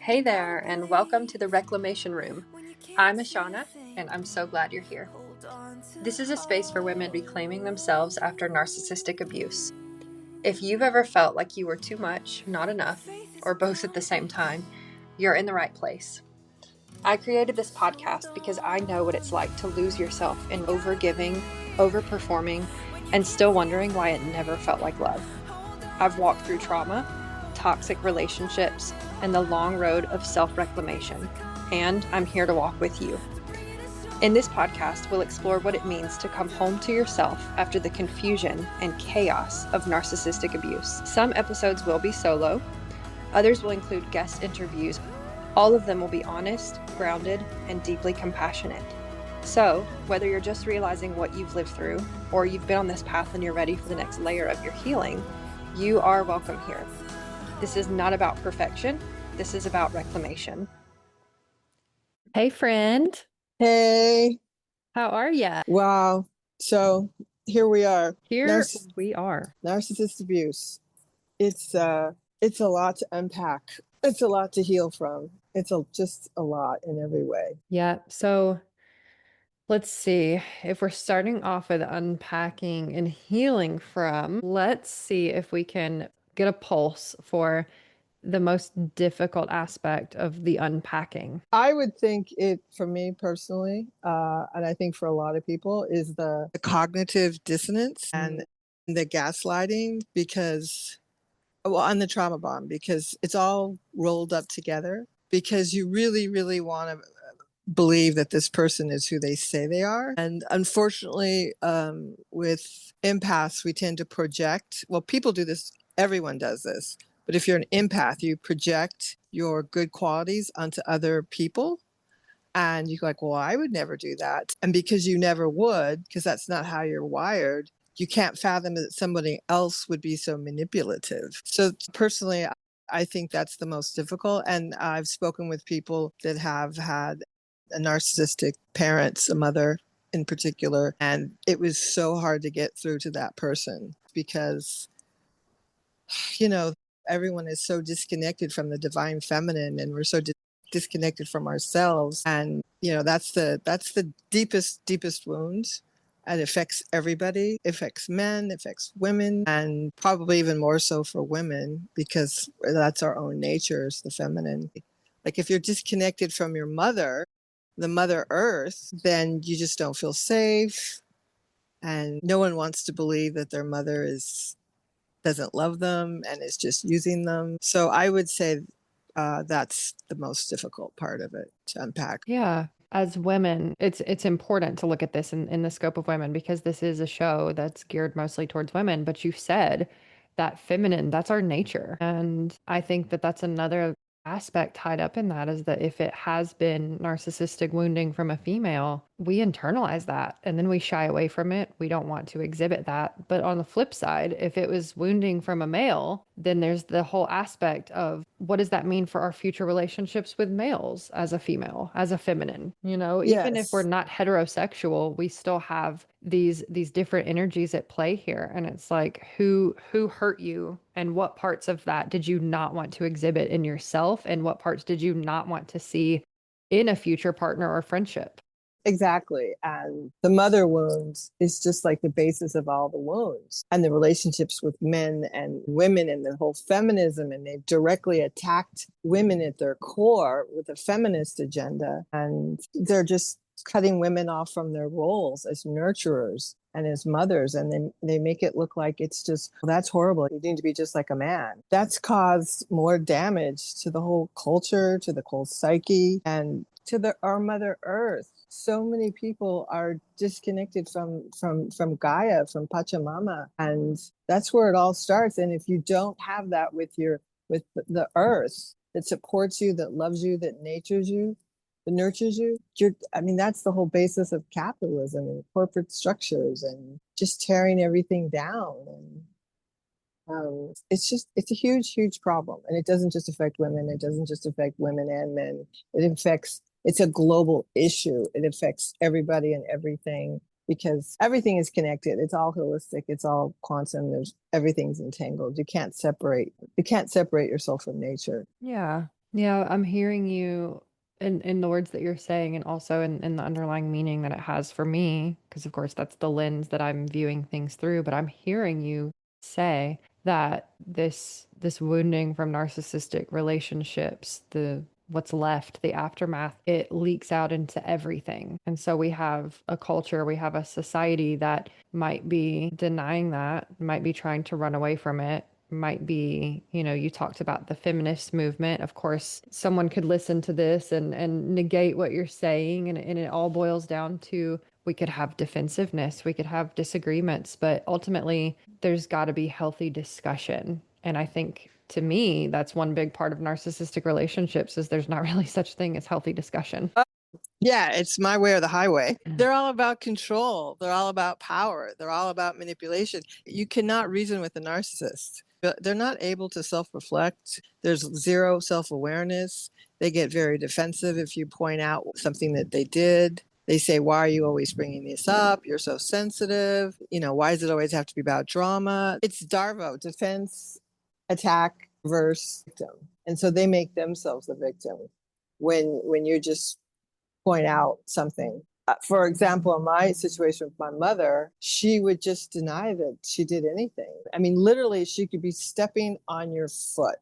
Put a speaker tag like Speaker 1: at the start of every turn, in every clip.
Speaker 1: Hey there, and welcome to the Reclamation Room. I'm Ashana, and I'm so glad you're here. This is a space for women reclaiming themselves after narcissistic abuse. If you've ever felt like you were too much, not enough, or both at the same time, you're in the right place. I created this podcast because I know what it's like to lose yourself in overgiving, overperforming, and still wondering why it never felt like love. I've walked through trauma, toxic relationships, and the long road of self-reclamation, and I'm here to walk with you. In this podcast, we'll explore what it means to come home to yourself after the confusion and chaos of narcissistic abuse. Some episodes will be solo, others will include guest interviews. All of them will be honest, grounded, and deeply compassionate. So, whether you're just realizing what you've lived through, or you've been on this path and you're ready for the next layer of your healing, you are welcome here. This is not about perfection. This is about reclamation. Hey, friend.
Speaker 2: Hey,
Speaker 1: How are ya?
Speaker 2: wow. So here we are.
Speaker 1: Here we are.
Speaker 2: Narcissist abuse. It's a lot to unpack. It's a lot to heal from. Just a lot in every way.
Speaker 1: Yeah. So let's see. If we're starting off with unpacking and healing from, let's see if we can get a pulse for the most difficult aspect of the unpacking.
Speaker 2: I would think it, for me personally, and I think for a lot of people, is the cognitive dissonance and the gaslighting and the trauma bond, because it's all rolled up together, because you really, really want to believe that this person is who they say they are. And unfortunately, with empaths, we tend to project. Well, people do this, everyone does this. But if you're an empath, you project your good qualities onto other people. And you're like, well, I would never do that. And because you never would, because that's not how you're wired, you can't fathom that somebody else would be so manipulative. So personally, I think that's the most difficult. And I've spoken with people that have had a narcissistic parents, a mother in particular, and it was so hard to get through to that person because, everyone is so disconnected from the divine feminine, and we're so disconnected from ourselves. And, that's the deepest wound. And it affects everybody. It affects men, it affects women, and probably even more so for women, because that's our own nature, is the feminine. Like if you're disconnected from your mother, the Mother Earth, then you just don't feel safe. And no one wants to believe that their mother doesn't love them and is just using them. So I would say that's the most difficult part of it to unpack.
Speaker 1: Yeah. As women, it's important to look at this in the scope of women, because this is a show that's geared mostly towards women. But you said that feminine, that's our nature. And I think that that's another aspect tied up in that, is that if it has been narcissistic wounding from a female, we internalize that and then we shy away from it. We don't want to exhibit that. But on the flip side, if it was wounding from a male, then there's the whole aspect of what does that mean for our future relationships with males as a female, as a feminine? Even if we're
Speaker 2: Yes,
Speaker 1: not heterosexual, we still have these different energies at play here. And it's like, who hurt you, and what parts of that did you not want to exhibit in yourself, and what parts did you not want to see in a future partner or friendship?
Speaker 2: exactly. And the mother wounds is just like the basis of all the wounds, and the relationships with men and women, and the whole feminism. And they've directly attacked women at their core with a feminist agenda. And they're just cutting women off from their roles as nurturers and as mothers. And they make it look like it's just, well, that's horrible. You need to be just like a man. That's caused more damage to the whole culture, to the whole psyche, and to our Mother Earth. So many people are disconnected from Gaia, from Pachamama, and that's where it all starts. And if you don't have that with the Earth that supports you, that loves you, that nurtures you, that's the whole basis of capitalism and corporate structures and just tearing everything down. And it's a huge problem. And it doesn't just affect women. It doesn't just affect women and men. It's a global issue. It affects everybody and everything, because everything is connected. It's all holistic. It's all quantum. Everything's entangled. You can't separate yourself from nature.
Speaker 1: Yeah. Yeah, I'm hearing you in the words that you're saying, and also in the underlying meaning that it has for me, because of course that's the lens that I'm viewing things through. But I'm hearing you say that this wounding from narcissistic relationships, the what's left, the aftermath, it leaks out into everything. And so we have a culture, we have a society that might be denying that, might be trying to run away from it, might be, you talked about the feminist movement. Of course, someone could listen to this and negate what you're saying, and it all boils down to we could have defensiveness, we could have disagreements, but ultimately there's got to be healthy discussion. And I think to me, that's one big part of narcissistic relationships is there's not really such thing as healthy discussion.
Speaker 2: Yeah, it's my way or the highway. They're all about control. They're all about power. They're all about manipulation. You cannot reason with a narcissist. They're not able to self-reflect. There's zero self-awareness. They get very defensive if you point out something that they did. They say, why are you always bringing this up? You're so sensitive. Why does it always have to be about drama? It's DARVO, defense, attack, versus victim. And so they make themselves the victim when you're just point out something. For example, in my situation with my mother, she would just deny that she did anything. I mean, literally, she could be stepping on your foot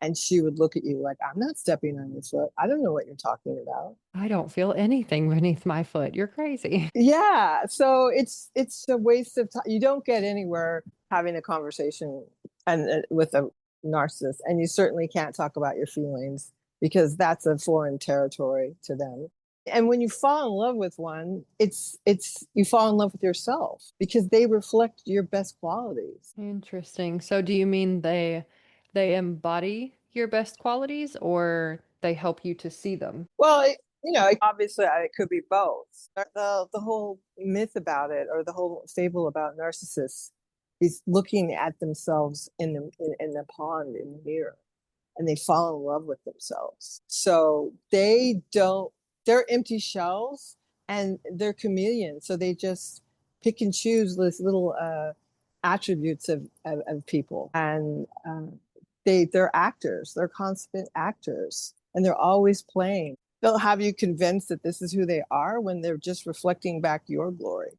Speaker 2: and she would look at you like, I'm not stepping on your foot. I don't know what you're talking about.
Speaker 1: I don't feel anything beneath my foot. You're crazy.
Speaker 2: Yeah. So it's a waste of time. You don't get anywhere having a conversation and with a narcissist, and you certainly can't talk about your feelings because that's a foreign territory to them. And when you fall in love with one, it's you fall in love with yourself because they reflect your best qualities.
Speaker 1: Interesting. So do you mean they embody your best qualities or they help you to see them?
Speaker 2: Well, obviously it could be both. The whole myth about it, or the whole fable about narcissists, is looking at themselves in the pond, in the mirror, and they fall in love with themselves. So they're empty shells and they're chameleons. So they just pick and choose this little attributes of people. And they're actors, they're constant actors, and they're always playing. They'll have you convinced that this is who they are when they're just reflecting back your glory.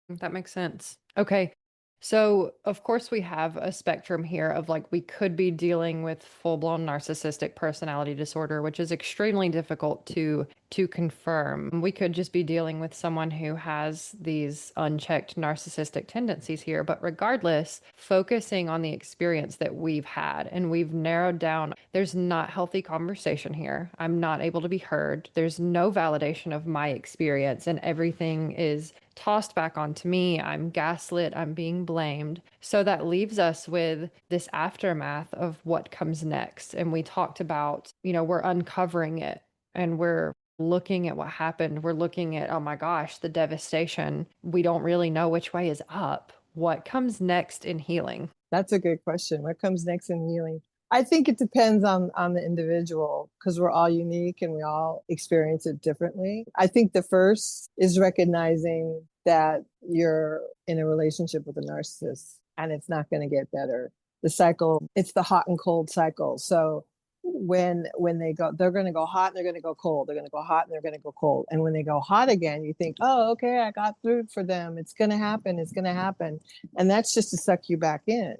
Speaker 1: That makes sense. Okay. So, of course, we have a spectrum here of like we could be dealing with full-blown narcissistic personality disorder, which is extremely difficult to confirm. We could just be dealing with someone who has these unchecked narcissistic tendencies here, but regardless, focusing on the experience that we've had and we've narrowed down, there's not healthy conversation here. I'm not able to be heard. There's no validation of my experience, and everything is tossed back onto me. I'm gaslit. I'm being blamed. So that leaves us with this aftermath of what comes next. And we talked about, we're uncovering it and we're looking at what happened. We're looking at, oh my gosh, the devastation. We don't really know which way is up. What comes next in healing?
Speaker 2: That's a good question. What comes next in healing? I think it depends on the individual because we're all unique and we all experience it differently. I think the first is recognizing that you're in a relationship with a narcissist and it's not going to get better. The cycle, it's the hot and cold cycle. So when they go, they're going to go hot and they're going to go cold. They're going to go hot and they're going to go cold. And when they go hot again, you think, oh, okay, I got through for them. It's going to happen. It's going to happen. And that's just to suck you back in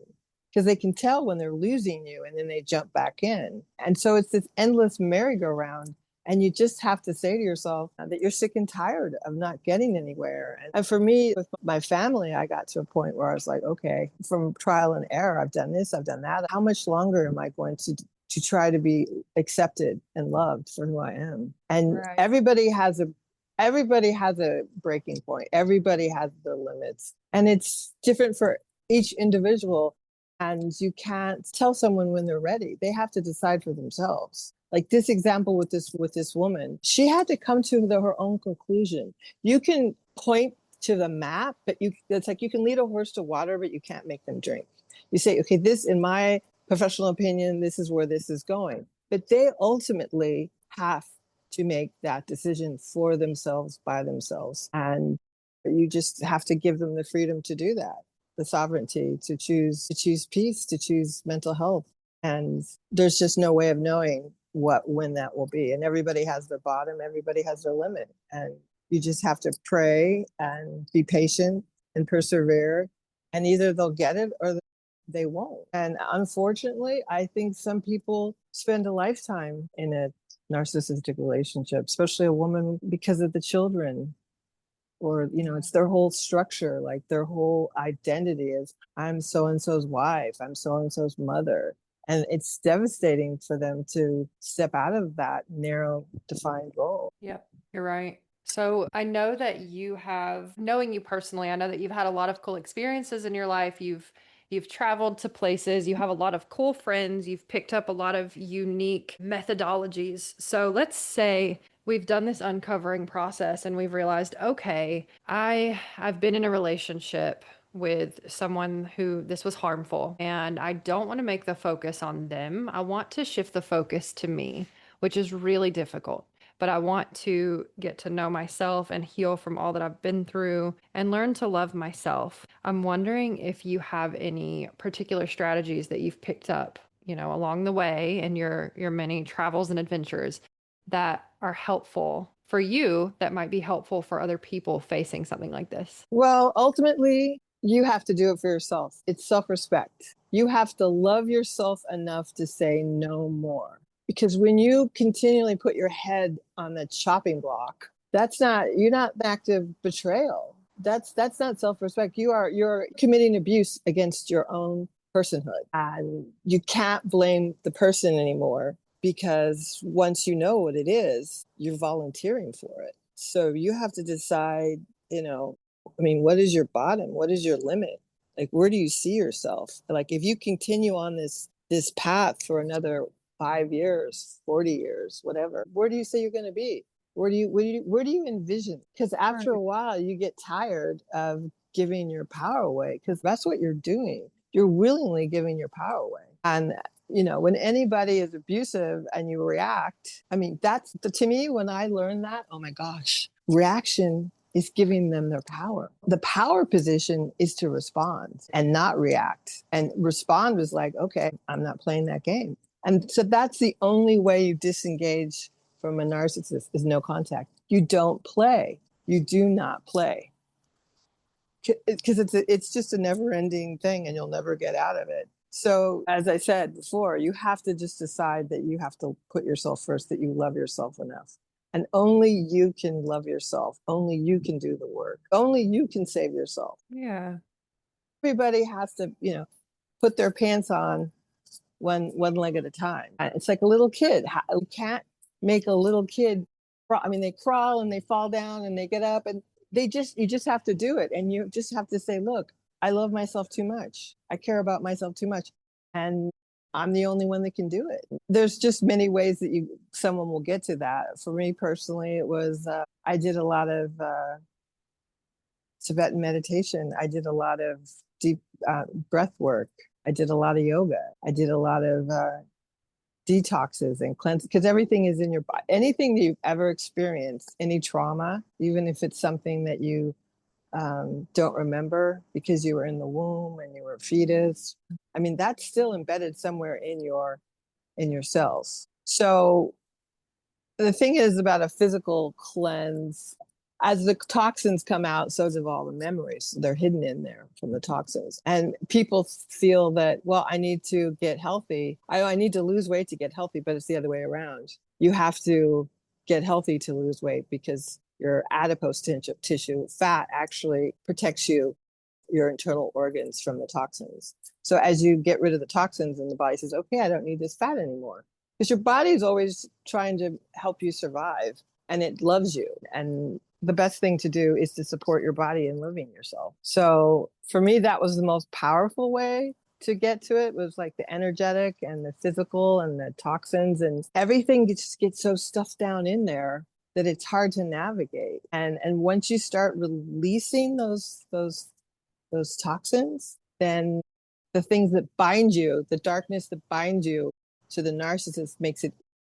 Speaker 2: because they can tell when they're losing you and then they jump back in. And so it's this endless merry-go-round. And you just have to say to yourself that you're sick and tired of not getting anywhere. And for me, with my family, I got to a point where I was like, okay, from trial and error, I've done this, I've done that. How much longer am I going to try to be accepted and loved for who I am? And right. Everybody has a breaking point. Everybody has their limits. And it's different for each individual. And you can't tell someone when they're ready. They have to decide for themselves. Like this example with this woman, she had to come to her own conclusion. You can point to the map, but it's like you can lead a horse to water, but you can't make them drink. You say, okay, this, in my professional opinion, this is where this is going. But they ultimately have to make that decision for themselves, by themselves. And you just have to give them the freedom to do that, the sovereignty to choose peace, to choose mental health. And there's just no way of knowing when that will be. And everybody has their bottom, everybody has their limit. And you just have to pray and be patient and persevere. And either they'll get it or they won't. And unfortunately, I think some people spend a lifetime in a narcissistic relationship, especially a woman, because of the children. Or, it's their whole structure, like their whole identity is, I'm so and so's wife, I'm so and so's mother. And it's devastating for them to step out of that narrow, defined role.
Speaker 1: Yep, you're right. So I know that knowing you personally, I know that you've had a lot of cool experiences in your life. You've traveled to places, you have a lot of cool friends, you've picked up a lot of unique methodologies. So let's say we've done this uncovering process and we've realized, okay, I've been in a relationship with someone who this was harmful, and I don't want to make the focus on them. I want to shift the focus to me, which is really difficult. But I want to get to know myself and heal from all that I've been through and learn to love myself. I'm wondering if you have any particular strategies that you've picked up, along the way in your many travels and adventures that are helpful for you, that might be helpful for other people facing something like this.
Speaker 2: Well, ultimately, you have to do it for yourself. It's self-respect. You have to love yourself enough to say no more. Because when you continually put your head on the chopping block, you're not an active betrayal. That's not self-respect. You're committing abuse against your own personhood. And you can't blame the person anymore, because once you know what it is, you're volunteering for it. So you have to decide, what is your bottom? What is your limit? Like, where do you see yourself? Like, if you continue on this path for another 5 years, 40 years, whatever, where do you say you're going to be? Where do you envision? Because after a while, you get tired of giving your power away, because that's what you're doing. You're willingly giving your power away. And when anybody is abusive and you react, that's to me, when I learned that, oh my gosh, reaction is giving them their power. The power position is to respond and not react. And respond was like, okay, I'm not playing that game. And so that's the only way you disengage from a narcissist, is no contact. You don't play. You do not play. Because it's just a never-ending thing and you'll never get out of it. So as I said before, you have to just decide that you have to put yourself first, that you love yourself enough. And only you can love yourself. Only you can do the work. Only you can save yourself.
Speaker 1: Yeah.
Speaker 2: Everybody has to, put their pants on one leg at a time. It's like a little kid. You can't make a little kid crawl. They crawl and they fall down and they get up, and you just have to do it. And you just have to say, look, I love myself too much. I care about myself too much. And I'm the only one that can do it. There's just many ways that someone will get to that. For me personally, it was, I did a lot of Tibetan meditation. I did a lot of deep breath work. I did a lot of yoga. I did a lot of detoxes and cleanse, because everything is in your body. Anything that you've ever experienced, any trauma, even if it's something that you don't remember because you were in the womb and you were a fetus, that's still embedded somewhere in your cells. So the thing is about a physical cleanse, as the toxins come out, so do all the memories. They're hidden in there from the toxins. And people feel that, well, I need to get healthy. I need to lose weight to get healthy, but it's the other way around. You have to get healthy to lose weight, because your adipose tissue, fat, actually protects your internal organs from the toxins. So as you get rid of the toxins, and the body says, okay, I don't need this fat anymore. Because your body is always trying to help you survive, and it loves you. And the best thing to do is to support your body in loving yourself. So for me, that was the most powerful way to get to it, was like the energetic and the physical and the toxins, and everything just gets so stuffed down in there that it's hard to navigate. And once you start releasing those toxins, then the things that bind you, the darkness that binds you to the narcissist,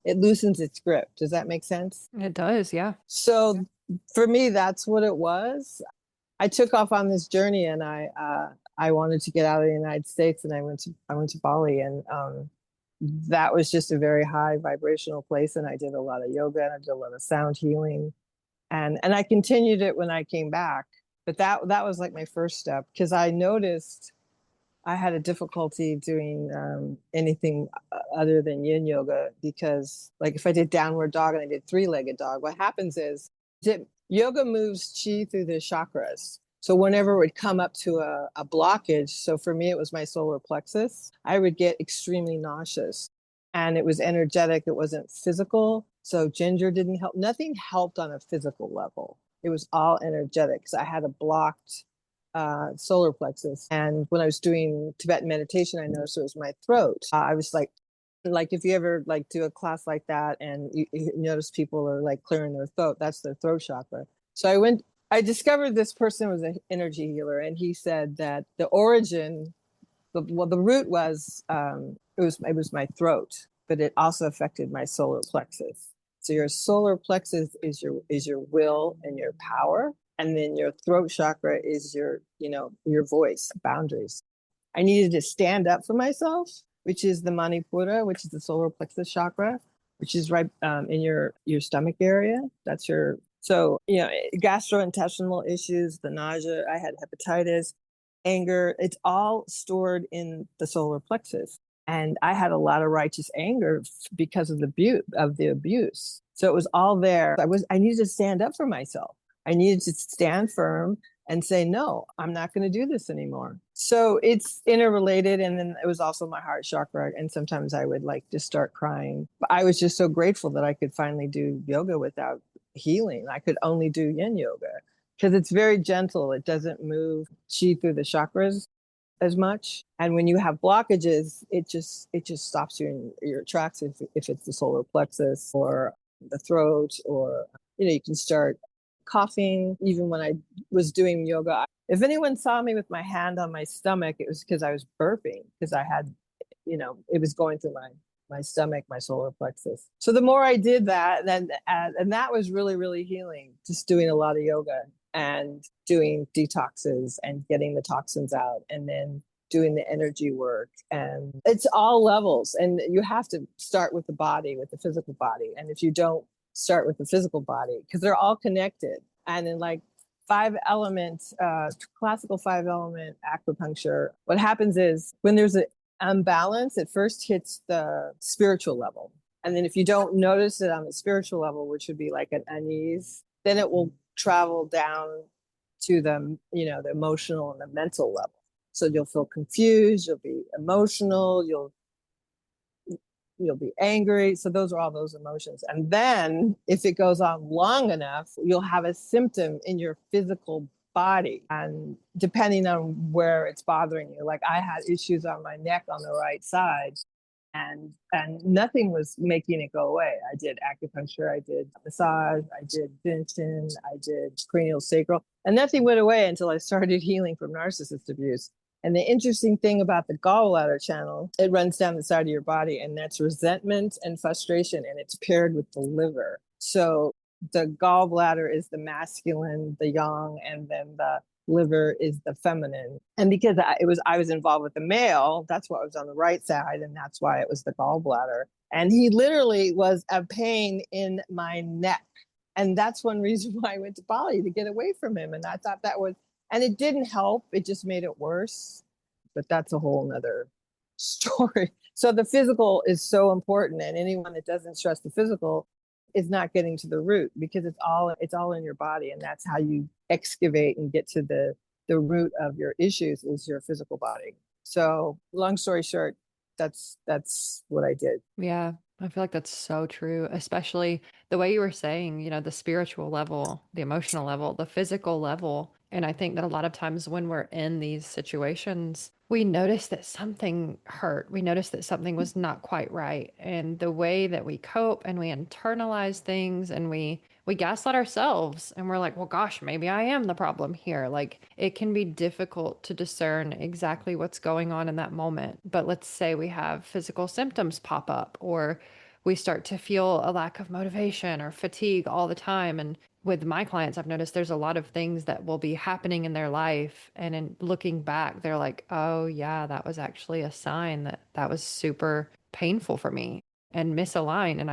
Speaker 2: it loosens its grip. Does that make sense?
Speaker 1: It does, yeah.
Speaker 2: So for me, that's what it was. I took off on this journey, and I wanted to get out of the United States, and I went to Bali, and that was just a very high vibrational place. And I did a lot of yoga and I did a lot of sound healing. And I continued it when I came back. But that was like my first step, because I noticed I had a difficulty doing anything other than yin yoga, because like if I did downward dog and I did three-legged dog, what happens is yoga moves chi through the chakras. So whenever it would come up to a blockage, so for me, it was my solar plexus, I would get extremely nauseous, and it was energetic. It wasn't physical. So ginger didn't help. Nothing helped on a physical level. It was all energetic. So I had a blocked solar plexus. And when I was doing Tibetan meditation, I noticed it was my throat. I was like if you ever like do a class like that and you notice people are like clearing their throat, that's their throat chakra. So I discovered this person was an energy healer, and he said that the origin, the root was, it was my throat, but it also affected my solar plexus. So your solar plexus is your will and your power, and then your throat chakra is your voice, boundaries. I needed to stand up for myself, which is the manipura, which is the solar plexus chakra, which is right in your stomach area. That's your, so, gastrointestinal issues, the nausea, I had hepatitis, anger, it's all stored in the solar plexus. And I had a lot of righteous anger because of the abuse. So it was all there. I needed to stand up for myself. I needed to stand firm and say, no, I'm not going to do this anymore. So it's interrelated. And then it was also my heart chakra. And sometimes I would like just start crying. But I was just so grateful that I could finally do yoga without healing. I could only do yin yoga because it's very gentle. It doesn't move chi through the chakras as much. And when you have blockages, it just stops you in your tracks if it's the solar plexus or the throat, or you can start coughing. Even when I was doing yoga, if anyone saw me with my hand on my stomach, it was because I was burping, because I had, it was going through my stomach, my solar plexus. So the more I did that, and that was really, really healing, just doing a lot of yoga and doing detoxes and getting the toxins out, and then doing the energy work. And it's all levels. And you have to start with the body, with the physical body. And if you don't start with the physical body, because they're all connected. And in like classical 5-element acupuncture, what happens is when there's an imbalance, it first hits the spiritual level. And then if you don't notice it on the spiritual level, which would be like an unease, then it will travel down to the emotional and the mental level. So you'll feel confused, you'll be emotional, you'll be angry. So those are all those emotions. And then if it goes on long enough, you'll have a symptom in your physical body. And depending on where it's bothering you, like I had issues on my neck on the right side, and nothing was making it go away. I did acupuncture, I did massage, I did Vincent, I did cranial sacral, and nothing went away until I started healing from narcissist abuse. And the interesting thing about the gallbladder channel, it runs down the side of your body, and that's resentment and frustration, and it's paired with the liver. So the gallbladder is the masculine, the yang, and then the liver is the feminine. And because I was involved with the male, that's what was on the right side, and that's why it was the gallbladder. And he literally was a pain in my neck. And that's one reason why I went to Bali, to get away from him. And I thought that was, and it didn't help. It just made it worse. But that's a whole nother story. So the physical is so important. And anyone that doesn't stress the physical is not getting to the root, because it's all in your body. And that's how you excavate and get to the root of your issues, is your physical body. So long story short, that's what I did.
Speaker 1: Yeah, I feel like that's so true, especially the way you were saying, the spiritual level, the emotional level, the physical level. And I think that a lot of times when we're in these situations, we notice that something hurt. We notice that something was not quite right. And the way that we cope and we internalize things, and we gaslight ourselves, and we're like, well, gosh, maybe I am the problem here. Like, it can be difficult to discern exactly what's going on in that moment. But let's say we have physical symptoms pop up, or we start to feel a lack of motivation or fatigue all the time. And with my clients, I've noticed there's a lot of things that will be happening in their life. And in looking back, they're like, oh, yeah, that was actually a sign that was super painful for me and misaligned. And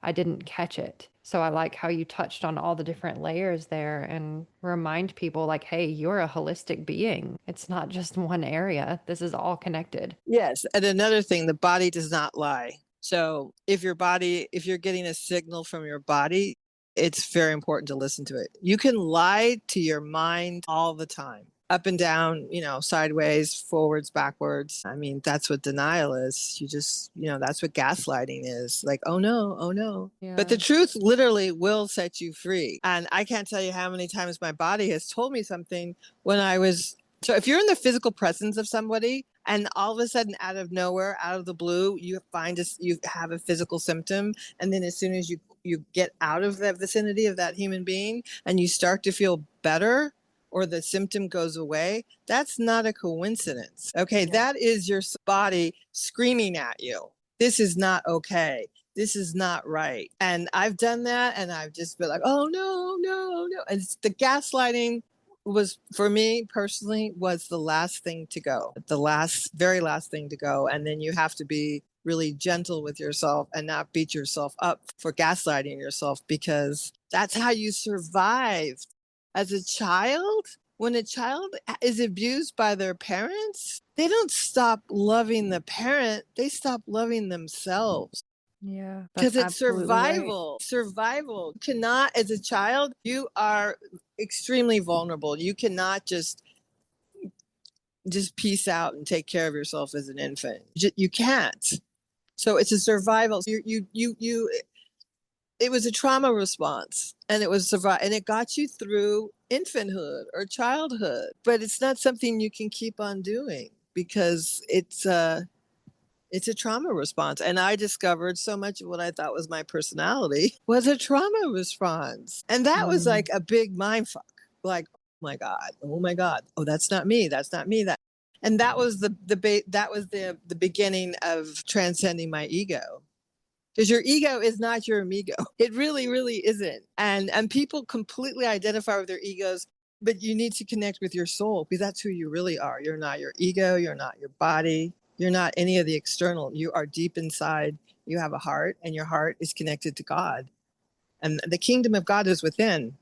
Speaker 1: I didn't catch it. So I like how you touched on all the different layers there and remind people like, hey, you're a holistic being. It's not just one area. This is all connected.
Speaker 2: Yes. And another thing, the body does not lie. So if you're getting a signal from your body, it's very important to listen to it. You can lie to your mind all the time, up and down, sideways, forwards, backwards. I mean, that's what denial is. You just, that's what gaslighting is. Like, oh no, oh no.
Speaker 1: Yeah.
Speaker 2: But the truth literally will set you free. And I can't tell you how many times my body has told me something when I was. So if you're in the physical presence of somebody and all of a sudden out of nowhere, out of the blue, you have a physical symptom, and then as soon as you get out of the vicinity of that human being and you start to feel better or the symptom goes away, that's not a coincidence. Okay, yeah. That is your body screaming at you. This is not okay. This is not right. And I've done that and I've just been like, oh no, no, no. And the gaslighting was, for me personally, was the last thing to go, very last thing to go. And then you have to be really gentle with yourself and not beat yourself up for gaslighting yourself, because that's how you survive. As a child, when a child is abused by their parents, they don't stop loving the parent, they stop loving themselves.
Speaker 1: Yeah,
Speaker 2: because it's
Speaker 1: survival.
Speaker 2: Right. Survival. You cannot, as a child, you are extremely vulnerable. You cannot just peace out and take care of yourself as an infant. You can't. So it's a survival. It was a trauma response, and it was and it got you through infanthood or childhood. But it's not something you can keep on doing because it's a trauma response. And I discovered so much of what I thought was my personality was a trauma response. And that was like a big mind fuck. Like, oh my God. Oh, that's not me. That's not me. And that was the beginning of transcending my ego. Because your ego is not your amigo. It really, really isn't. And people completely identify with their egos, but you need to connect with your soul, because that's who you really are. You're not your ego. You're not your body. You're not any of the external. You are deep inside. You have a heart, and your heart is connected to God. And the kingdom of God is within.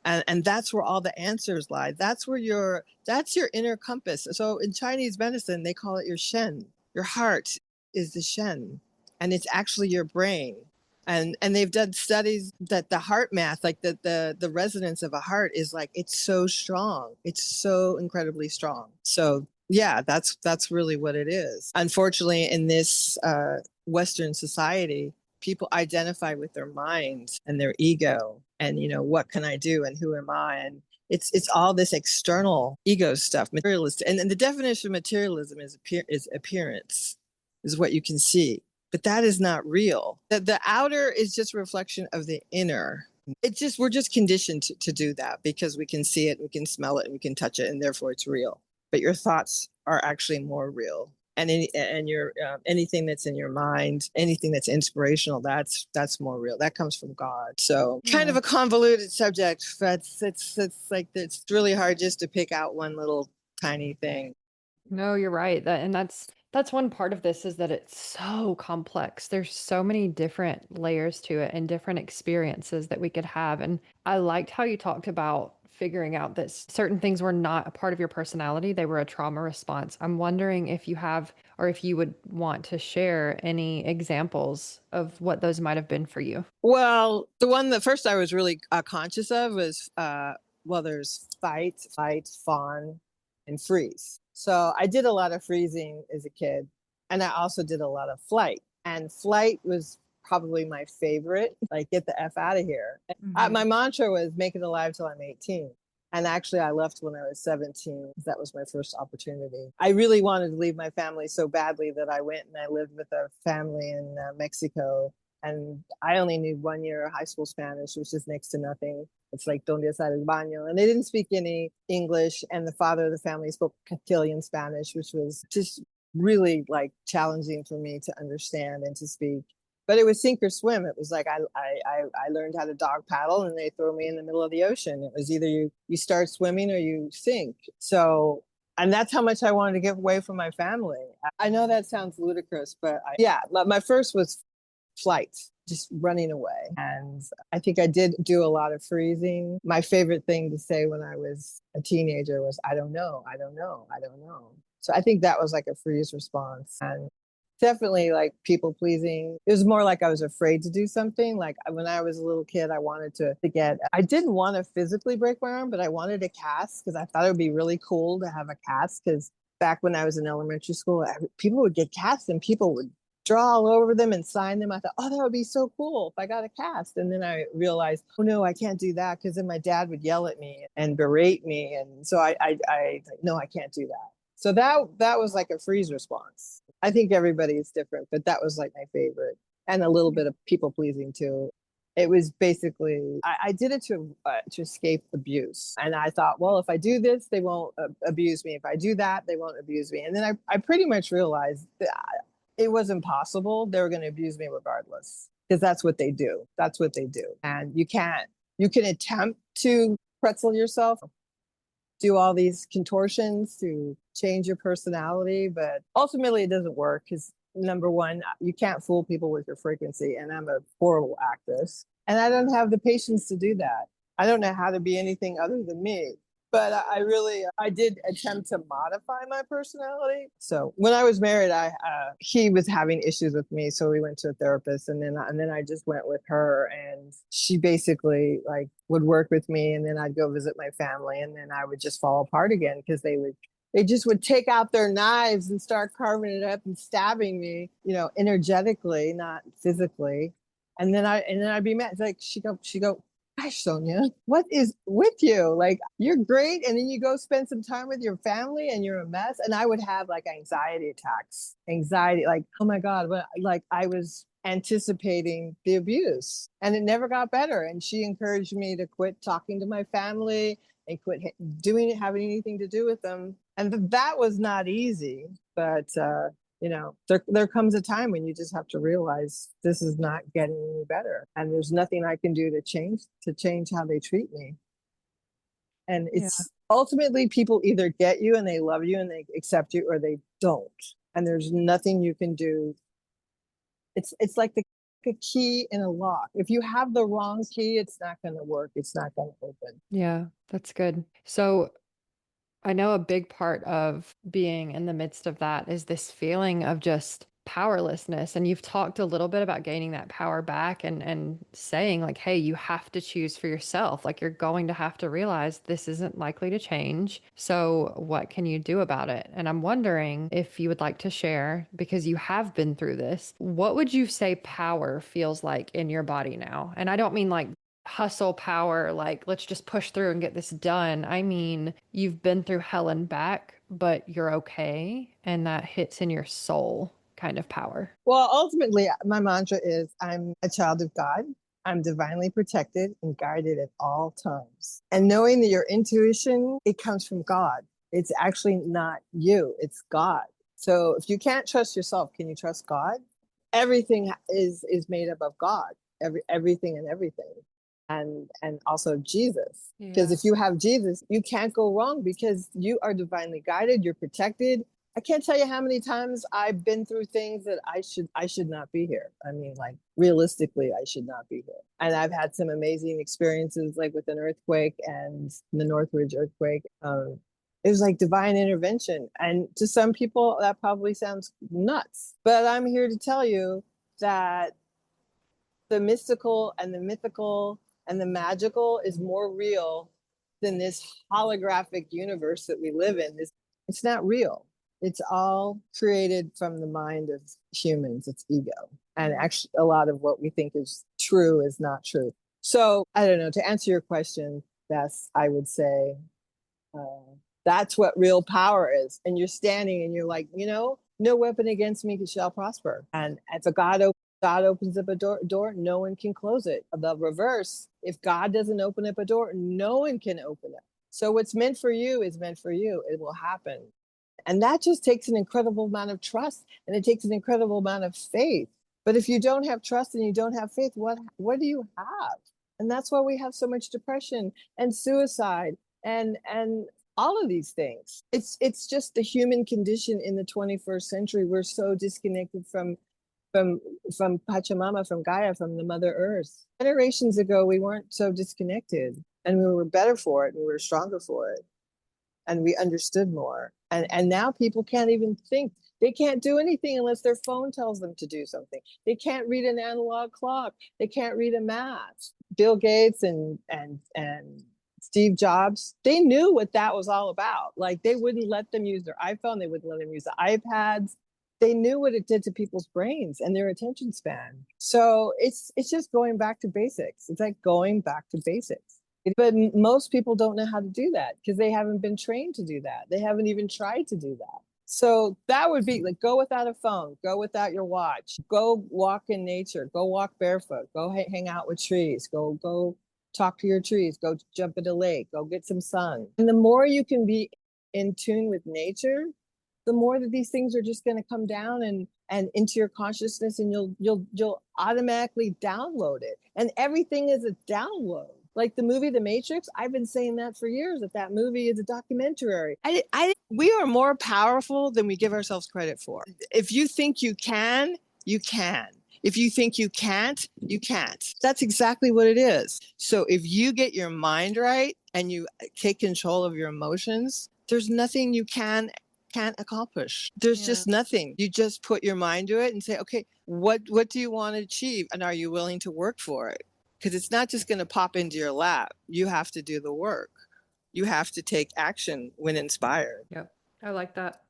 Speaker 2: And that's where all the answers lie. That's your inner compass. So in Chinese medicine, they call it your Shen. Your heart is the Shen, and it's actually your brain. And they've done studies that the heart math, like the resonance of a heart is like, it's so strong. It's so incredibly strong. So yeah, that's really what it is. Unfortunately, in this Western society, people identify with their minds and their ego, and what can I do and who am I? And it's all this external ego stuff, materialistic. And the definition of materialism is appearance, is what you can see, but that is not real. The outer is just a reflection of the inner. We're just conditioned to do that because we can see it, we can smell it, and we can touch it, and therefore it's real. But your thoughts are actually more real. And your anything that's in your mind, anything that's inspirational, that's more real. That comes from God. So kind of a convoluted subject, but it's really hard just to pick out one little tiny thing.
Speaker 1: No, you're right. That's one part of this, is that it's so complex. There's so many different layers to it and different experiences that we could have. And I liked how you talked about figuring out that certain things were not a part of your personality. They were a trauma response. I'm wondering if you have, or if you would want to share any examples of what those might have been for you.
Speaker 2: Well, the one that first I was really conscious of was, there's fight, fawn, and freeze. So I did a lot of freezing as a kid, and I also did a lot of flight. And flight was probably my favorite. Like, get the F out of here. My mantra was make it alive till I'm 18. And actually, I left when I was 17. That was my first opportunity. I really wanted to leave my family so badly that I went and I lived with a family in Mexico. And I only knew 1 year of high school Spanish, which is next to nothing. It's like, donde está el baño? And they didn't speak any English. And the father of the family spoke Castilian Spanish, which was just really like challenging for me to understand and to speak. But it was sink or swim. It was like I learned how to dog paddle, and they throw me in the middle of the ocean. It was either you start swimming or you sink. So And that's how much I wanted to get away from my family. I know that sounds ludicrous, but yeah, my first was flight, just running away. And I think I did do a lot of freezing. My favorite thing to say when I was a teenager was, I don't know, I don't know, I don't know. So I think that was like a freeze response. And definitely like people pleasing. It was more like I was afraid to do something. Like when I was a little kid, I wanted to get, I didn't want to physically break my arm, but I wanted a cast because I thought it would be really cool to have a cast. Because back when I was in elementary school, people would get casts and people would draw all over them and sign them. I thought, oh, that would be so cool if I got a cast. And then I realized, oh no, I can't do that because then my dad would yell at me and berate me. And so no, I can't do that. So that was like a freeze response. I think everybody is different, but that was like my favorite, and a little bit of people pleasing too. It was basically I did it to escape abuse, and I thought, well, if I do this, they won't abuse me. If I do that, they won't abuse me. And then I pretty much realized that it was impossible. They were going to abuse me regardless because that's what they do. That's what they do, and you can't. You can attempt to pretzel yourself, do all these contortions to change your personality, but ultimately it doesn't work because number one, you can't fool people with your frequency, and I'm a horrible actress, and I don't have the patience to do that. I don't know how to be anything other than me. But I did attempt to modify my personality. So when I was married, he was having issues with me, so we went to a therapist, and then I just went with her, and she basically like would work with me, and then I'd go visit my family, and then I would just fall apart again because they just would take out their knives and start carving it up and stabbing me, energetically, not physically. And then I'd be mad. It's like she go, gosh, Sonya, what is with you? Like, you're great. And then you go spend some time with your family and you're a mess. And I would have like anxiety attacks, like, oh my God, like I was anticipating the abuse and it never got better. And she encouraged me to quit talking to my family and quit having anything to do with them. And that was not easy, but, there comes a time when you just have to realize this is not getting any better, and there's nothing I can do to change how they treat me. And
Speaker 1: Yeah.
Speaker 2: it's ultimately people either get you and they love you and they accept you, or they don't. And there's nothing you can do. It's like a key in a lock. If you have the wrong key, it's not going to work. It's not going to open.
Speaker 1: Yeah, that's good. So I know a big part of being in the midst of that is this feeling of just powerlessness. And you've talked a little bit about gaining that power back and saying, like, hey, you have to choose for yourself. Like, you're going to have to realize this isn't likely to change. So, what can you do about it? And I'm wondering if you would like to share, because you have been through this, what would you say power feels like in your body now? And I don't mean like hustle power, like let's just push through and get this done. I mean, you've been through hell and back, but you're okay. And that hits in your soul kind of power.
Speaker 2: Well, ultimately, my mantra is I'm a child of God. I'm divinely protected and guided at all times. And knowing that your intuition, it comes from God. It's actually not you, it's God. So if you can't trust yourself, can you trust God? Everything is made up of God, everything and everything. And also Jesus. Because if you have Jesus, you can't go wrong because you are divinely guided, you're protected. I can't tell you how many times I've been through things that I should not be here. I mean, like realistically, I should not be here. And I've had some amazing experiences, like with an earthquake and the Northridge earthquake. It was like divine intervention. And to some people, that probably sounds nuts. But I'm here to tell you that the mystical and the mythical and the magical is more real than this holographic universe that we live in. It's not real. It's all created from the mind of humans. It's ego. And actually, a lot of what we think is true is not true. So I don't know, to answer your question, Bess, I would say that's what real power is. And you're standing and you're like, no weapon against me shall prosper. And if God opens up a door, no one can close it. The reverse, if God doesn't open up a door, no one can open it. So what's meant for you is meant for you. It will happen. And that just takes an incredible amount of trust, and it takes an incredible amount of faith. But if you don't have trust and you don't have faith, what do you have? And that's why we have so much depression and suicide and all of these things. It's just the human condition in the 21st century. We're so disconnected from from Pachamama, from Gaia, from the Mother Earth. Generations ago, we weren't so disconnected, and we were better for it, and we were stronger for it, and we understood more. And now people can't even think. They can't do anything unless their phone tells them to do something. They can't read an analog clock. They can't read a map. Bill Gates and Steve Jobs, they knew what that was all about. Like, they wouldn't let them use their iPhone. They wouldn't let them use the iPads. They knew what it did to people's brains and their attention span. So it's just going back to basics. It's like going back to basics. But most people don't know how to do that because they haven't been trained to do that. They haven't even tried to do that. So that would be like, go without a phone, go without your watch, go walk in nature, go walk barefoot, go hang out with trees, go talk to your trees, go jump in a lake, go get some sun. And the more you can be in tune with nature, the more that these things are just going to come down and into your consciousness, and you'll automatically download it. And everything is a download. Like the movie The Matrix, I've been saying that for years, that movie is a documentary. We are more powerful than we give ourselves credit for. If you think you can, you can. If you think you can't, you can't. That's exactly what it is. So if you get your mind right and you take control of your emotions, there's nothing you can't accomplish. There's just nothing. You just put your mind to it and say, okay, what do you want to achieve? And are you willing to work for it? Because it's not just going to pop into your lap. You have to do the work. You have to take action when inspired.
Speaker 1: Yep. I like that.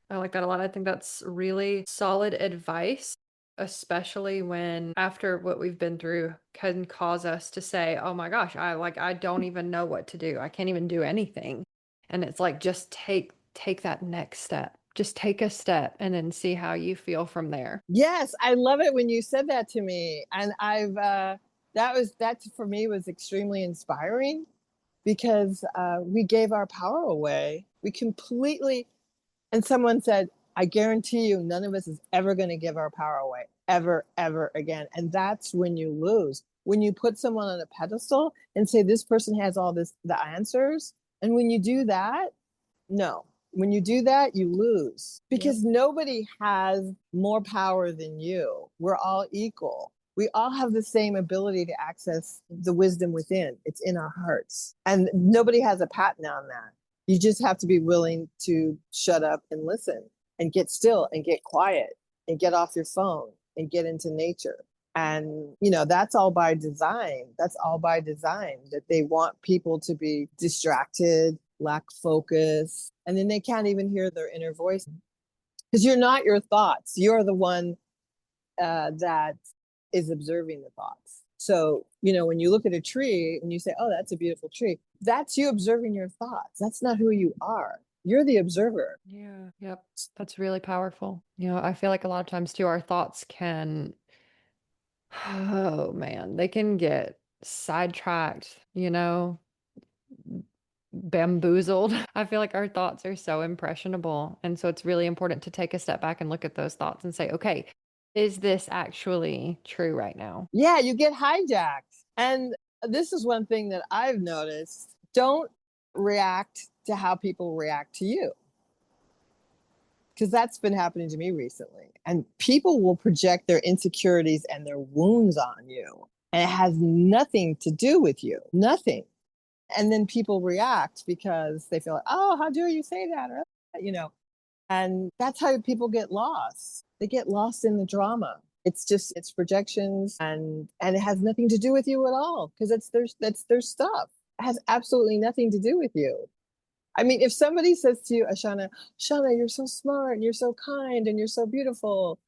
Speaker 1: I like that a lot. I think that's really solid advice, especially when after what we've been through can cause us to say, oh my gosh, I don't even know what to do. I can't even do anything. And it's like, just take that next step. Just take a step and then see how you feel from there.
Speaker 2: Yes, I love it when you said that to me. And that for me was extremely inspiring because we gave our power away. We completely, and someone said, I guarantee you, none of us is ever going to give our power away, ever, ever again. And that's when you lose. When you put someone on a pedestal and say, this person has all the answers. And when you do that, no. When you do that, you lose because nobody has more power than you. We're all equal. We all have the same ability to access the wisdom within. It's in our hearts. And nobody has a patent on that. You just have to be willing to shut up and listen and get still and get quiet and get off your phone and get into nature. And, that's all by design. That's all by design, that they want people to be distracted, lack focus, and then they can't even hear their inner voice. Because you're not your thoughts. You're the one that is observing the thoughts. So, when you look at a tree and you say, oh, that's a beautiful tree, that's you observing your thoughts. That's not who you are. You're the observer.
Speaker 1: Yeah. Yep. That's really powerful. I feel like a lot of times too, our thoughts can, oh man, they can get sidetracked, bamboozled. I feel like our thoughts are so impressionable. And so it's really important to take a step back and look at those thoughts and say, okay, is this actually true right now?
Speaker 2: Yeah, you get hijacked. And this is one thing that I've noticed. Don't react to how people react to you. Because that's been happening to me recently. And people will project their insecurities and their wounds on you. And it has nothing to do with you. Nothing. And then people react because they feel like, oh, how dare you say that? Or, and that's how people get lost. They get lost in the drama. It's projections and it has nothing to do with you at all because that's their stuff. It has absolutely nothing to do with you. I mean, if somebody says to you, Ashana, you're so smart and you're so kind and you're so beautiful,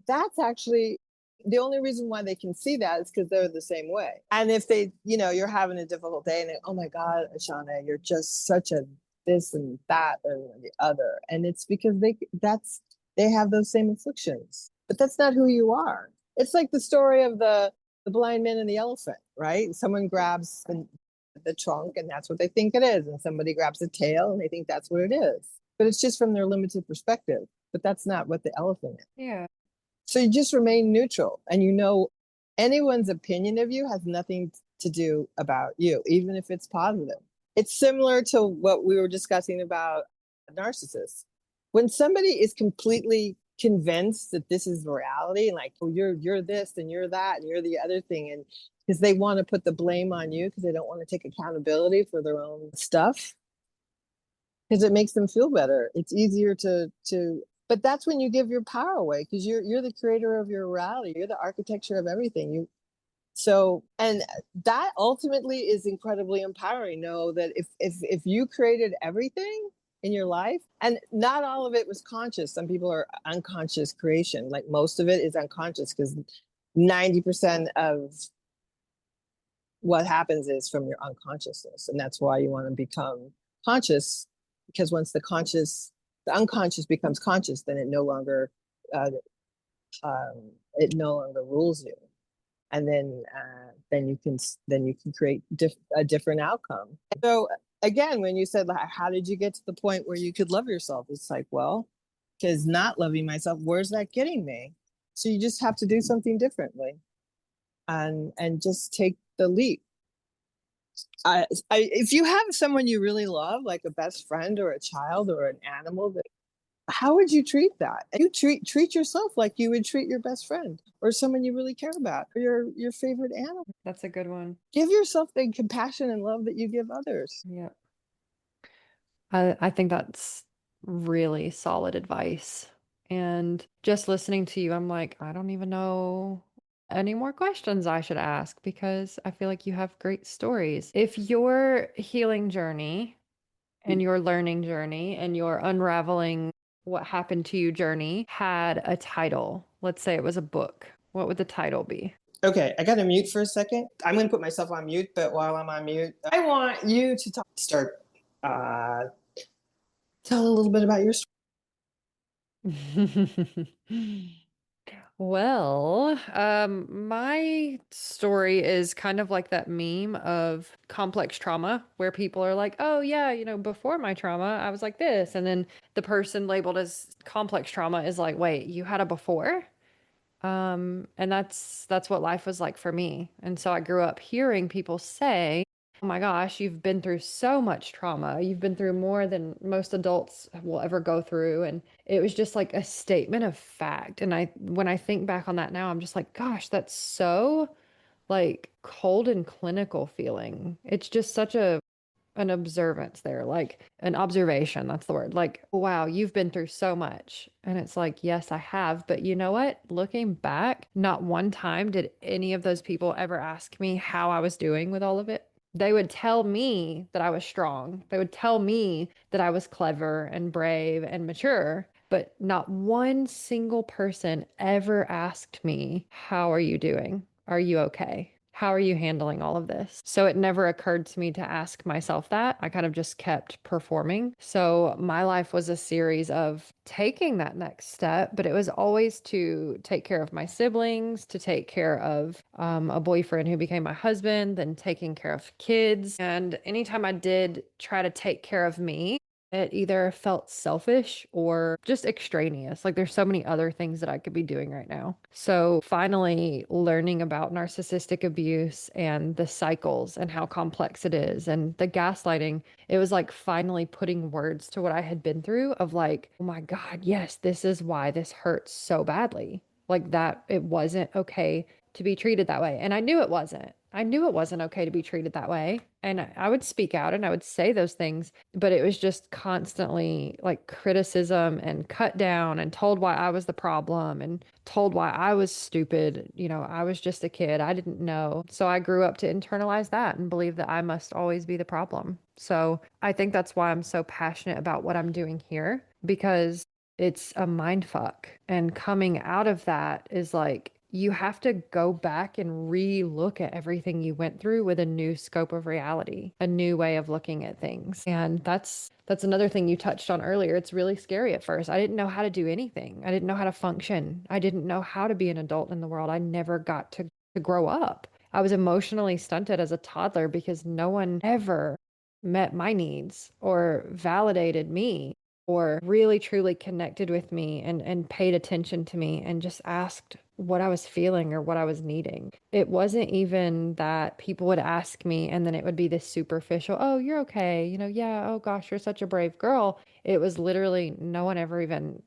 Speaker 2: that's actually the only reason why they can see that is because they're the same way. And if they, you're having a difficult day and they, oh my God, Ashana, you're just such a this and that and the other. And it's because they have those same afflictions, but that's not who you are. It's like the story of the blind man and the elephant, right? Someone grabs the trunk and that's what they think it is. And somebody grabs the tail and they think that's what it is. But it's just from their limited perspective. But that's not what the elephant is.
Speaker 1: Yeah.
Speaker 2: So you just remain neutral and anyone's opinion of you has nothing to do about you, even if it's positive. It's similar to what we were discussing about narcissists. When somebody is completely convinced that this is reality, and like, oh, you're this and you're that and you're the other thing, and because they want to put the blame on you because they don't want to take accountability for their own stuff, because it makes them feel better. It's easier to but that's when you give your power away, because you're the creator of your reality. You're the architecture of everything. So, and that ultimately is incredibly empowering. Know that if you created everything in your life, and not all of it was conscious. Some people are unconscious creation. Like most of it is unconscious, because 90% of what happens is from your unconsciousness, and that's why you want to become conscious, because once the unconscious becomes conscious, then uh, it no longer rules you, and then you can create a different outcome. So again, when you said, like, how did you get to the point where you could love yourself, it's like, well, because not loving myself, where's that getting me? So you just have to do something differently, and just take the leap. If you have someone you really love, like a best friend or a child or an animal, how would you treat that? You treat yourself like you would treat your best friend or someone you really care about, or your favorite animal.
Speaker 1: That's a good one.
Speaker 2: Give yourself the compassion and love that you give others.
Speaker 1: Yeah. I think that's really solid advice. And just listening to you, I'm like, I don't even know any more questions I should ask because I feel like you have great stories. If your healing journey and your learning journey and your unraveling what happened to you journey had a title, let's say it was a book, what would the title be?
Speaker 2: Okay, I got to mute for a second. I'm going to put myself on mute, but while I'm on mute, I want you to start, tell a little bit about your story.
Speaker 1: Well, my story is kind of like that meme of complex trauma where people are like, oh, yeah, before my trauma, I was like this. And then the person labeled as complex trauma is like, wait, you had a before? And that's what life was like for me. And so I grew up hearing people say, "Oh my gosh, you've been through so much trauma. You've been through more than most adults will ever go through." And it was just like a statement of fact. And when I think back on that now, I'm just like, gosh, that's so like cold and clinical feeling. It's just such an observance there, like an observation. That's the word. Like, wow, you've been through so much. And it's like, yes, I have. But you know what? Looking back, not one time did any of those people ever ask me how I was doing with all of it. They would tell me that I was strong. They would tell me that I was clever and brave and mature. But not one single person ever asked me, how are you doing? Are you okay? How are you handling all of this? So it never occurred to me to ask myself that. I kind of just kept performing. So my life was a series of taking that next step, but it was always to take care of my siblings, to take care of a boyfriend who became my husband, then taking care of kids. And anytime I did try to take care of me, it either felt selfish or just extraneous. Like there's so many other things that I could be doing right now. So finally learning about narcissistic abuse and the cycles and how complex it is and the gaslighting, it was like finally putting words to what I had been through of like, oh my God, yes, this is why this hurts so badly. Like that it wasn't okay to be treated that way. And I knew it wasn't. I knew it wasn't okay to be treated that way. And I would speak out and I would say those things, but it was just constantly like criticism and cut down and told why I was the problem and told why I was stupid. I was just a kid. I didn't know. So I grew up to internalize that and believe that I must always be the problem. So I think that's why I'm so passionate about what I'm doing here because it's a mind fuck. And coming out of that is like, you have to go back and re-look at everything you went through with a new scope of reality, a new way of looking at things. And that's another thing you touched on earlier. It's really scary at first. I didn't know how to do anything. I didn't know how to function. I didn't know how to be an adult in the world. I never got to grow up. I was emotionally stunted as a toddler because no one ever met my needs or validated me or really truly connected with me and paid attention to me and just asked what I was feeling or what I was needing. It wasn't even that people would ask me and then it would be this superficial, oh, you're okay. Yeah, oh gosh, you're such a brave girl. It was literally no one ever even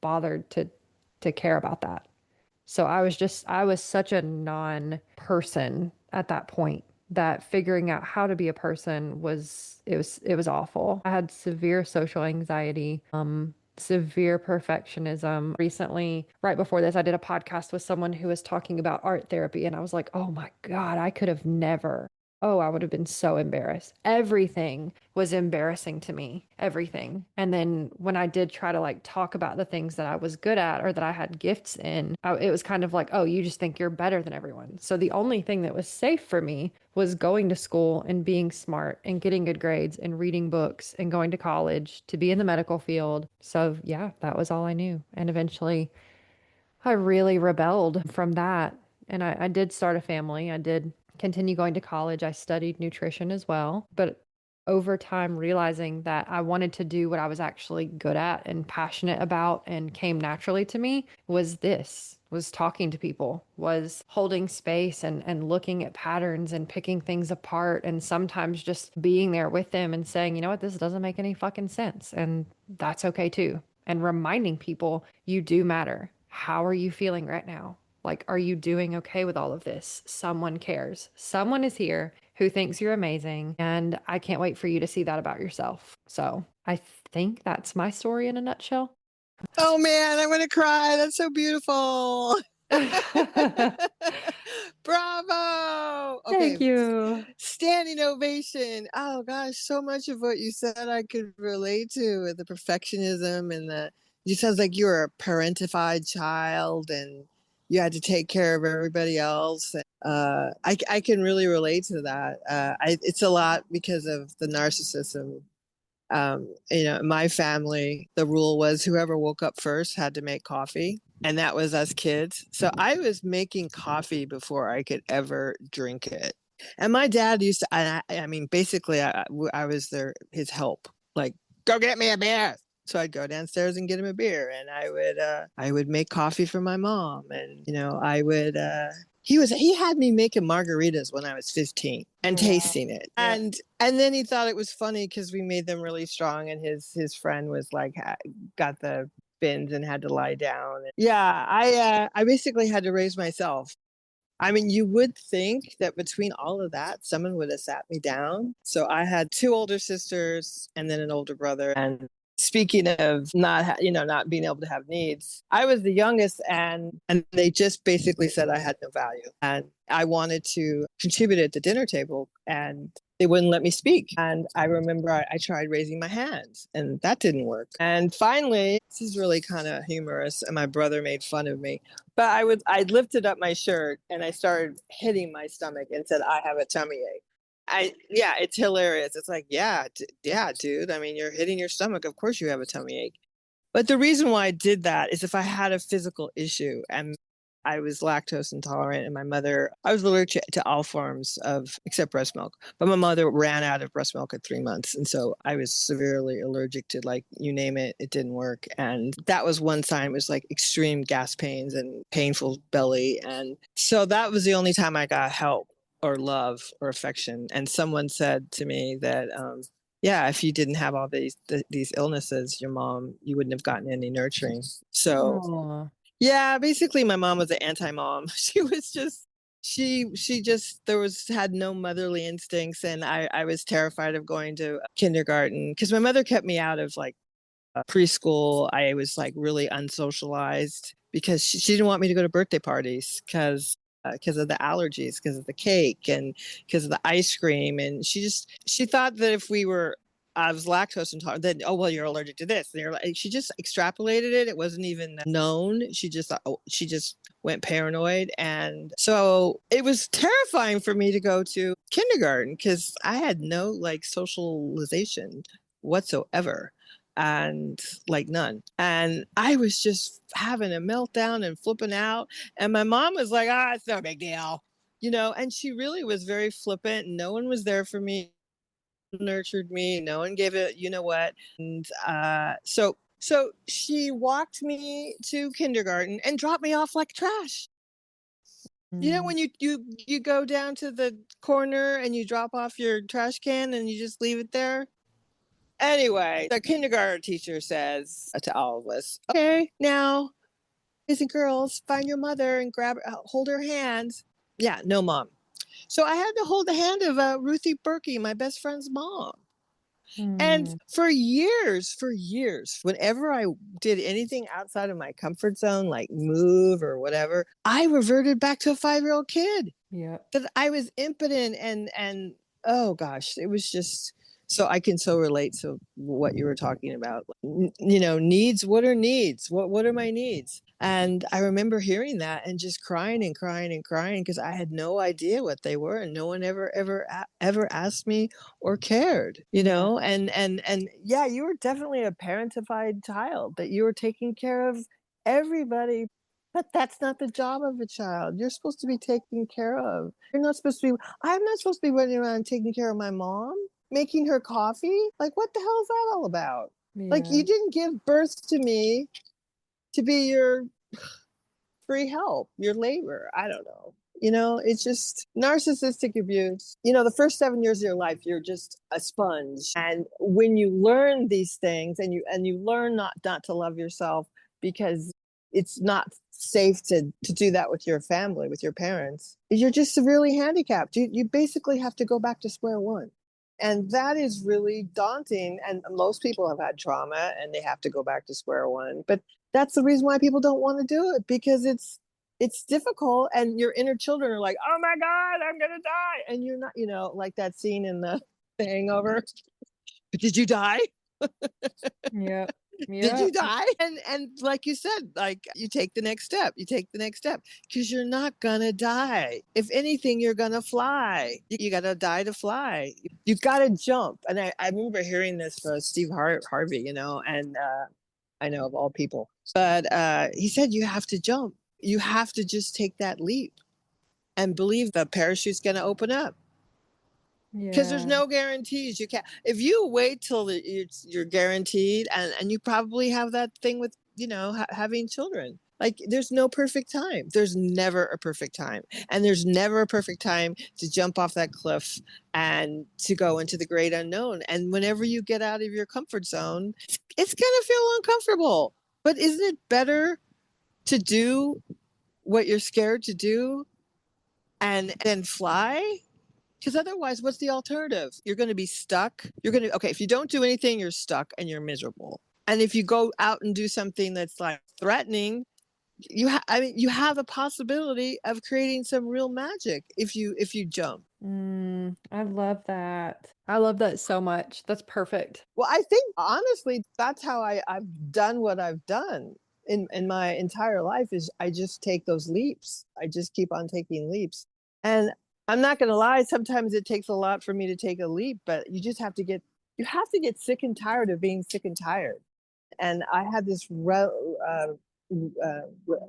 Speaker 1: bothered to care about that. So I was such a non-person at that point that figuring out how to be a person it was awful. I had severe social anxiety, severe perfectionism. Recently, right before this, I did a podcast with someone who was talking about art therapy, and I was like, oh my God, I could have never. Oh, I would have been so embarrassed. Everything was embarrassing to me, everything. And then when I did try to like talk about the things that I was good at or that I had gifts in, it was kind of like, oh, you just think you're better than everyone. So the only thing that was safe for me was going to school and being smart and getting good grades and reading books and going to college to be in the medical field. So yeah, that was all I knew. And eventually I really rebelled from that. And I did start a family. I did continue going to college. I studied nutrition as well. But over time, realizing that I wanted to do what I was actually good at and passionate about and came naturally to me was talking to people, was holding space and looking at patterns and picking things apart. And sometimes just being there with them and saying, you know what, this doesn't make any fucking sense. And that's okay too. And reminding people you do matter. How are you feeling right now? Like, are you doing okay with all of this? Someone cares. Someone is here who thinks you're amazing. And I can't wait for you to see that about yourself. So I think that's my story in a nutshell.
Speaker 2: Oh man, I'm gonna cry. That's so beautiful. Bravo. Okay.
Speaker 1: Thank you.
Speaker 2: Standing ovation. Oh gosh, so much of what you said I could relate to with the perfectionism and you sounds like you were a parentified child and you had to take care of everybody else. I can really relate to that. It's a lot because of the narcissism. In my family, the rule was whoever woke up first had to make coffee, and that was us kids. So I was making coffee before I could ever drink it. And my dad used to, I mean, basically, I was his help. Like, go get me a beer. So I'd go downstairs and get him a beer, and I would make coffee for my mom, and I would he had me making margaritas when I was 15 and
Speaker 1: Oh, wow.
Speaker 2: tasting it. And then he thought it was funny because we made them really strong, and his friend was like got the bins and had to lie down. Yeah, I basically had to raise myself. I mean, you would think that between all of that, someone would have sat me down. So I had two older sisters and then an older brother. And speaking of not being able to have needs, I was the youngest, and they just basically said I had no value, and I wanted to contribute at the dinner table, and they wouldn't let me speak. And I remember I tried raising my hands, and that didn't work. And finally, this is really kind of humorous, and my brother made fun of me, but I lifted up my shirt and I started hitting my stomach and said, I have a tummy ache. Yeah, it's hilarious. It's like, yeah, dude. I mean, you're hitting your stomach. Of course you have a tummy ache. But the reason why I did that is if I had a physical issue and I was lactose intolerant, and I was allergic to all forms of except breast milk, but my mother ran out of breast milk at 3 months. And so I was severely allergic to, like, you name it, it didn't work. And that was one sign. It was like extreme gas pains and painful belly. And so that was the only time I got help or love or affection. And someone said to me that, yeah, if you didn't have all these illnesses, your mom, you wouldn't have gotten any nurturing. So
Speaker 1: Aw.
Speaker 2: yeah, basically my mom was an anti-mom. She was just she just had no motherly instincts, and I was terrified of going to kindergarten because my mother kept me out of like preschool. I was like really unsocialized because she didn't want me to go to birthday parties because of the allergies, because of the cake, and because of the ice cream. And she thought that if I was lactose intolerant, then, oh, well, you're allergic to this. And she just extrapolated it. It wasn't even known. She just thought, oh, she just went paranoid. And so it was terrifying for me to go to kindergarten because I had no like socialization whatsoever, and like none. And I was just having a meltdown and flipping out. And my mom was like, it's no big deal. And she really was very flippant. No one was there for me, nurtured me. No one gave it, you know what. And so she walked me to kindergarten and dropped me off like trash. You know, when you go down to the corner and you drop off your trash can and you just leave it there? Anyway, the kindergarten teacher says to all of us, okay, now, boys and girls, find your mother and hold her hand. Yeah, no mom. So I had to hold the hand of Ruthie Berkey, my best friend's mom. And for years, whenever I did anything outside of my comfort zone, like move or whatever, I reverted back to a 5-year-old kid.
Speaker 1: Yeah.
Speaker 2: That I was impotent and oh gosh, it was just so I can so relate to what you were talking about. You know, needs, what are needs? What are my needs? And I remember hearing that and just crying and crying and crying because I had no idea what they were and no one ever asked me or cared, you know? And yeah, you were definitely a parentified child, that you were taking care of everybody. But that's not the job of a child. You're supposed to be taken care of. You're not supposed to be, I'm not supposed to be running around taking care of my mom, making her coffee. Like, what the hell is that all about? Like, you didn't give birth to me to be your free help, your labor. I don't know. You know, it's just narcissistic abuse. You know, the first 7 years of your life, you're just a sponge. And when you learn these things and you learn not to love yourself because it's not safe to do that with your family, with your parents, you're just severely handicapped. You basically have to go back to square one. And that is really daunting. And most people have had trauma and they have to go back to square one. But that's the reason why people don't want to do it, because it's difficult and your inner children are like, oh my God, I'm gonna die. And you're not, you know, like that scene in the Hangover. Did you die?
Speaker 1: Yeah.
Speaker 2: Did
Speaker 1: Yeah.
Speaker 2: you die? And like you said, like, you take the next step. You take the next step because you're not gonna die. If anything, you're gonna fly. You gotta die to fly. You gotta jump. And I remember hearing this from Steve Harvey, you know, and I know of all people, but he said you have to jump. You have to just take that leap and believe the parachute's gonna open up. Because there's no guarantees. You can't, if you wait till you're guaranteed, and you probably have that thing with, you know, having children. Like, there's no perfect time. There's never a perfect time. And there's never a perfect time to jump off that cliff and to go into the great unknown. And whenever you get out of your comfort zone, it's going to feel uncomfortable. But isn't it better to do what you're scared to do and then fly? Because otherwise, what's the alternative? You're going to be stuck. Okay, if you don't do anything, you're stuck and you're miserable. And if you go out and do something that's like threatening, you have a possibility of creating some real magic if you jump.
Speaker 1: I love that. I love that so much. That's perfect.
Speaker 2: Well, I think honestly, that's how I've done what I've done in my entire life, is I just take those leaps. I just keep on taking leaps. And I'm not gonna lie, sometimes it takes a lot for me to take a leap, but you have to get sick and tired of being sick and tired. And I had this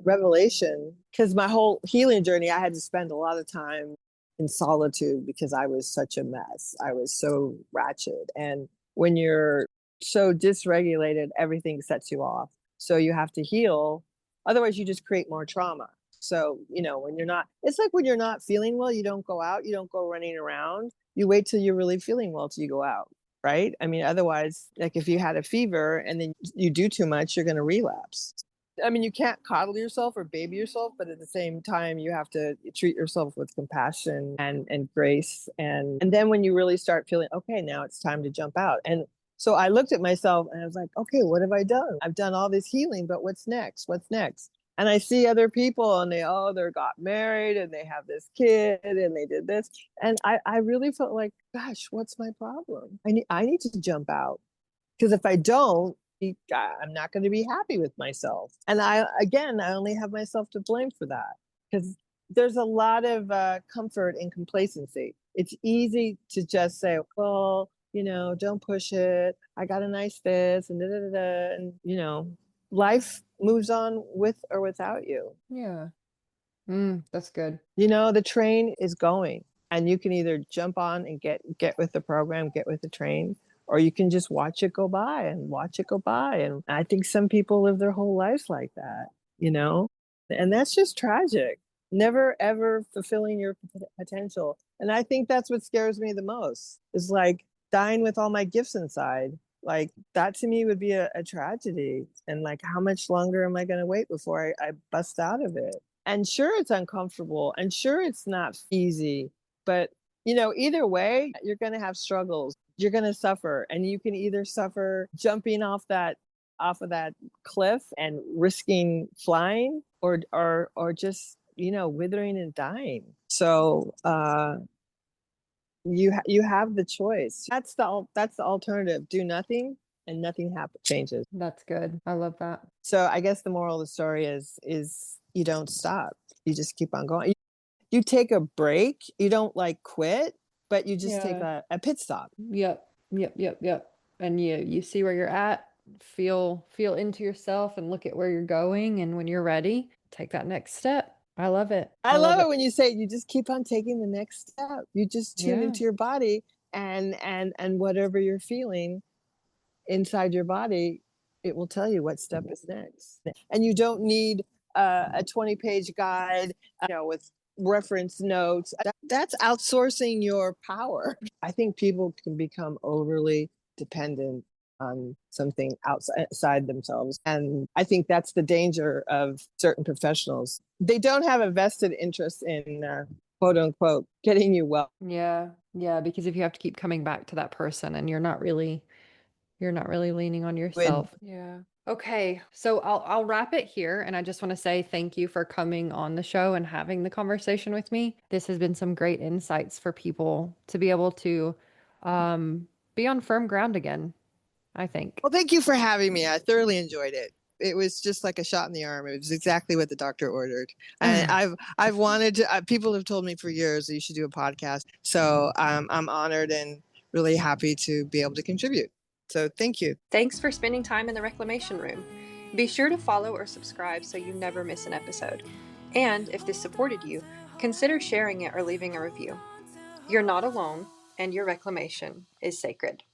Speaker 2: revelation, because my whole healing journey, I had to spend a lot of time in solitude because I was such a mess. I was so ratchet. And when you're so dysregulated, everything sets you off. So you have to heal. Otherwise, you just create more trauma. So, you know, it's like when you're not feeling well, you don't go out, you don't go running around. You wait till you're really feeling well till you go out. Right? I mean, otherwise, like, if you had a fever and then you do too much, you're going to relapse. I mean, you can't coddle yourself or baby yourself, but at the same time, you have to treat yourself with compassion and grace. And then when you really start feeling, okay, now it's time to jump out. And so I looked at myself and I was like, okay, what have I done? I've done all this healing, but what's next? What's next? And I see other people and they got married and they have this kid and they did this. And I really felt like, gosh, what's my problem? I need to jump out, because if I don't, I'm not going to be happy with myself. And I only have myself to blame for that, because there's a lot of comfort in complacency. It's easy to just say, well, you know, don't push it. I got a nice this and da da da. And, you know, life moves on with or without you.
Speaker 1: Yeah. That's good.
Speaker 2: You know, the train is going, and you can either jump on and get with the program, get with the train, or you can just watch it go by and watch it go by. And I think some people live their whole lives like that, you know, and that's just tragic. never ever fulfilling your potential. And I think that's what scares me the most, is like dying with all my gifts inside. Like that to me would be a tragedy. And like, how much longer am I going to wait before I bust out of it? And sure, it's uncomfortable, and sure, it's not easy, but either way, you're going to have struggles. You're going to suffer, and you can either suffer jumping off of that cliff and risking flying, or just withering and dying. So you have the choice. That's the alternative. Do nothing, and nothing changes.
Speaker 1: That's good. I love that.
Speaker 2: So I guess the moral of the story is you don't stop. You just keep on going. You take a break. You don't like quit, but you just take a pit stop.
Speaker 1: Yep. And you see where you're at, feel into yourself, and look at where you're going, and when you're ready, take that next step. I love it.
Speaker 2: I love it when you say you just keep on taking the next step. You just tune into your body, and whatever you're feeling inside your body, it will tell you what step is next. And you don't need a 20-page guide, with reference notes. That's outsourcing your power. I think people can become overly dependent on something outside themselves. And I think that's the danger of certain professionals. They don't have a vested interest in quote unquote getting you well.
Speaker 1: Yeah, because if you have to keep coming back to that person and you're not really leaning on yourself. Yeah. Okay, so I'll wrap it here, and I just want to say thank you for coming on the show and having the conversation with me. This has been some great insights for people to be able to be on firm ground again, I think.
Speaker 2: Well, thank you for having me. I thoroughly enjoyed it. It was just like a shot in the arm. It was exactly what the doctor ordered. And I've wanted to, people have told me for years that you should do a podcast. So I'm honored and really happy to be able to contribute. So thank you.
Speaker 1: Thanks for spending time in the Reclamation Room. Be sure to follow or subscribe so you never miss an episode. And if this supported you, consider sharing it or leaving a review. You're not alone, and your reclamation is sacred.